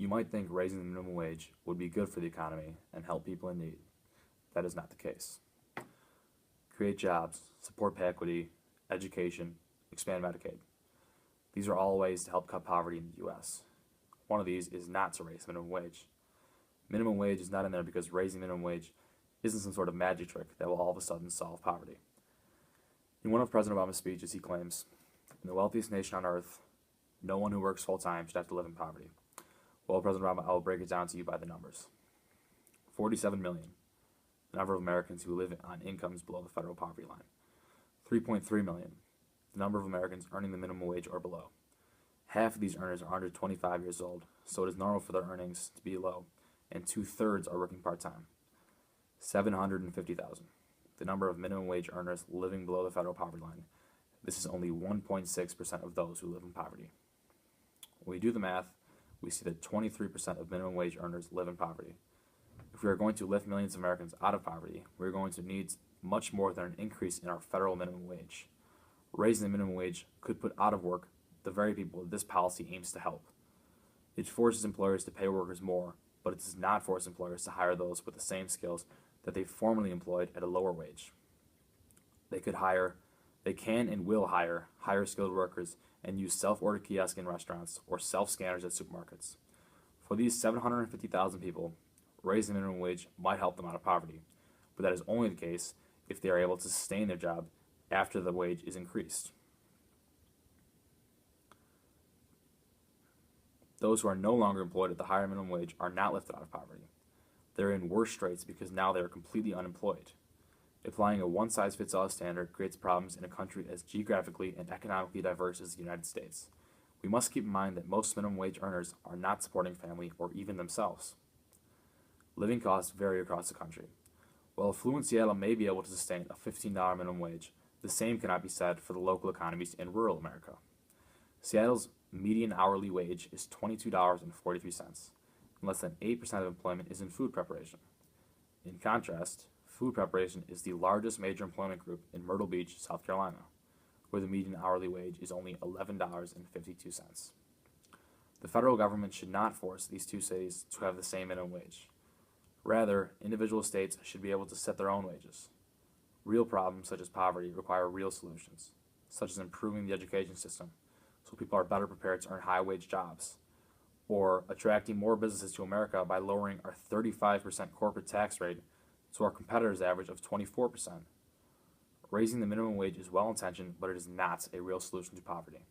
You might think raising the minimum wage would be good for the economy and help people in need. That is not the case. Create jobs, support pay equity, education, expand Medicaid. These are all ways to help cut poverty in the U.S. One of these is not to raise minimum wage. Minimum wage is not in there because raising minimum wage isn't some sort of magic trick that will all of a sudden solve poverty. In one of President Obama's speeches, he claims, "In the wealthiest nation on earth, no one who works full-time should have to live in poverty." Well, President Obama, I will break it down to you by the numbers. 47 million, the number of Americans who live on incomes below the federal poverty line. 3.3 million, the number of Americans earning the minimum wage or below. Half of these earners are under 25 years old, so it is normal for their earnings to be low, and 2/3 are working part-time. 750,000, the number of minimum wage earners living below the federal poverty line. This is only 1.6% of those who live in poverty. When we do the math, we see that 23% of minimum wage earners live in poverty. If we are going to lift millions of Americans out of poverty, we are going to need much more than an increase in our federal minimum wage. Raising the minimum wage could put out of work the very people this policy aims to help. It forces employers to pay workers more, but it does not force employers to hire those with the same skills that they formerly employed at a lower wage. They can and will hire higher skilled workers and use self-order kiosks in restaurants or self-scanners at supermarkets. For these 750,000 people, raising the minimum wage might help them out of poverty, but that is only the case if they are able to sustain their job after the wage is increased. Those who are no longer employed at the higher minimum wage are not lifted out of poverty. They're in worse straits because now they are completely unemployed. Applying a one-size-fits-all standard creates problems in a country as geographically and economically diverse as the United States. We must keep in mind that most minimum wage earners are not supporting family or even themselves. Living costs vary across the country. While affluent Seattle may be able to sustain a $15 minimum wage, the same cannot be said for the local economies in rural America. Seattle's median hourly wage is $22.43, and less than 8% of employment is in food preparation. In contrast, food preparation is the largest major employment group in Myrtle Beach, South Carolina, where the median hourly wage is only $11.52. The federal government should not force these two cities to have the same minimum wage. Rather, individual states should be able to set their own wages. Real problems such as poverty require real solutions, such as improving the education system so people are better prepared to earn high-wage jobs, or attracting more businesses to America by lowering our 35% corporate tax rate to our competitors' average of 24%. Raising the minimum wage is well-intentioned, but it is not a real solution to poverty.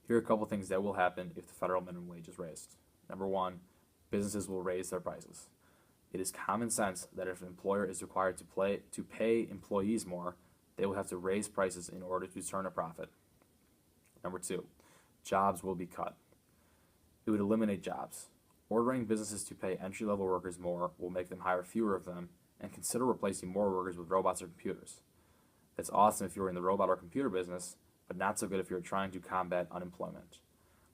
Here are a couple things that will happen if the federal minimum wage is raised. Number one, businesses will raise their prices. It is common sense that if an employer is required to pay employees more, they will have to raise prices in order to turn a profit. Number two, jobs will be cut. It would eliminate jobs. Ordering businesses to pay entry-level workers more will make them hire fewer of them and consider replacing more workers with robots or computers. That's awesome if you're in the robot or computer business, but not so good if you're trying to combat unemployment.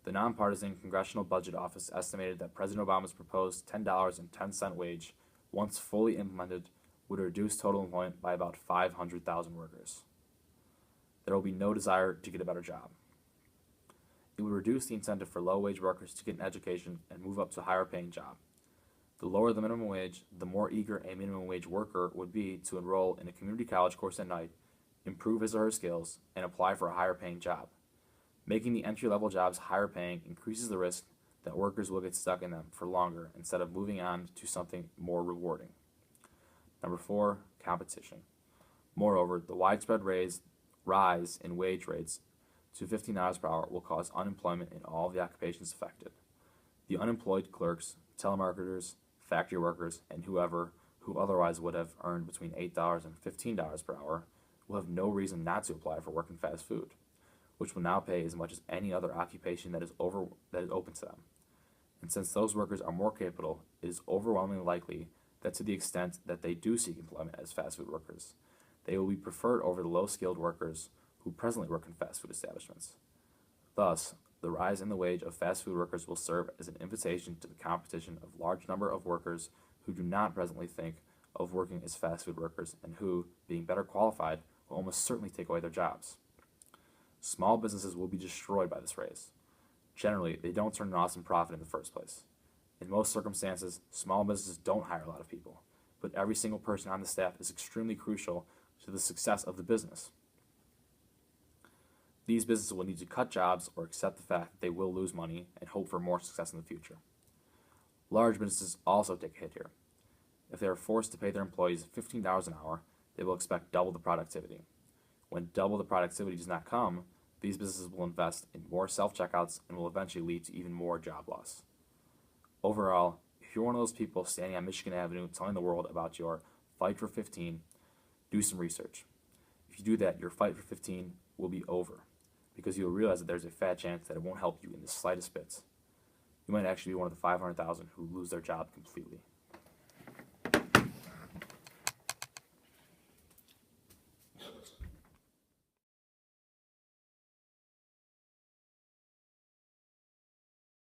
The nonpartisan Congressional Budget Office estimated that President Obama's proposed $10.10 wage, once fully implemented, would reduce total employment by about 500,000 workers. There will be no desire to get a better job. It would reduce the incentive for low-wage workers to get an education and move up to a higher-paying job. The lower the minimum wage, the more eager a minimum wage worker would be to enroll in a community college course at night, improve his or her skills, and apply for a higher-paying job. Making the entry-level jobs higher-paying increases the risk that workers will get stuck in them for longer instead of moving on to something more rewarding. Number four, competition. Moreover, the widespread rise in wage rates to $15 per hour will cause unemployment in all of the occupations affected. The unemployed clerks, telemarketers, factory workers, and whoever who otherwise would have earned between $8 and $15 per hour will have no reason not to apply for work in fast food, which will now pay as much as any other occupation that is open to them. And since those workers are more capable, it is overwhelmingly likely that to the extent that they do seek employment as fast food workers, they will be preferred over the low-skilled workers who presently work in fast food establishments. Thus, the rise in the wage of fast food workers will serve as an invitation to the competition of a large number of workers who do not presently think of working as fast food workers and who, being better qualified, will almost certainly take away their jobs. Small businesses will be destroyed by this raise. Generally, they don't turn an awesome profit in the first place. In most circumstances, small businesses don't hire a lot of people, but every single person on the staff is extremely crucial to the success of the business. These businesses will need to cut jobs or accept the fact that they will lose money and hope for more success in the future. Large businesses also take a hit here. If they are forced to pay their employees $15 an hour, they will expect double the productivity. When double the productivity does not come, these businesses will invest in more self-checkouts and will eventually lead to even more job loss. Overall, if you're one of those people standing on Michigan Avenue telling the world about your fight for 15, do some research. If you do that, your fight for 15 will be over, because you'll realize that there's a fat chance that it won't help you in the slightest bit. You might actually be one of the 500,000 who lose their job completely.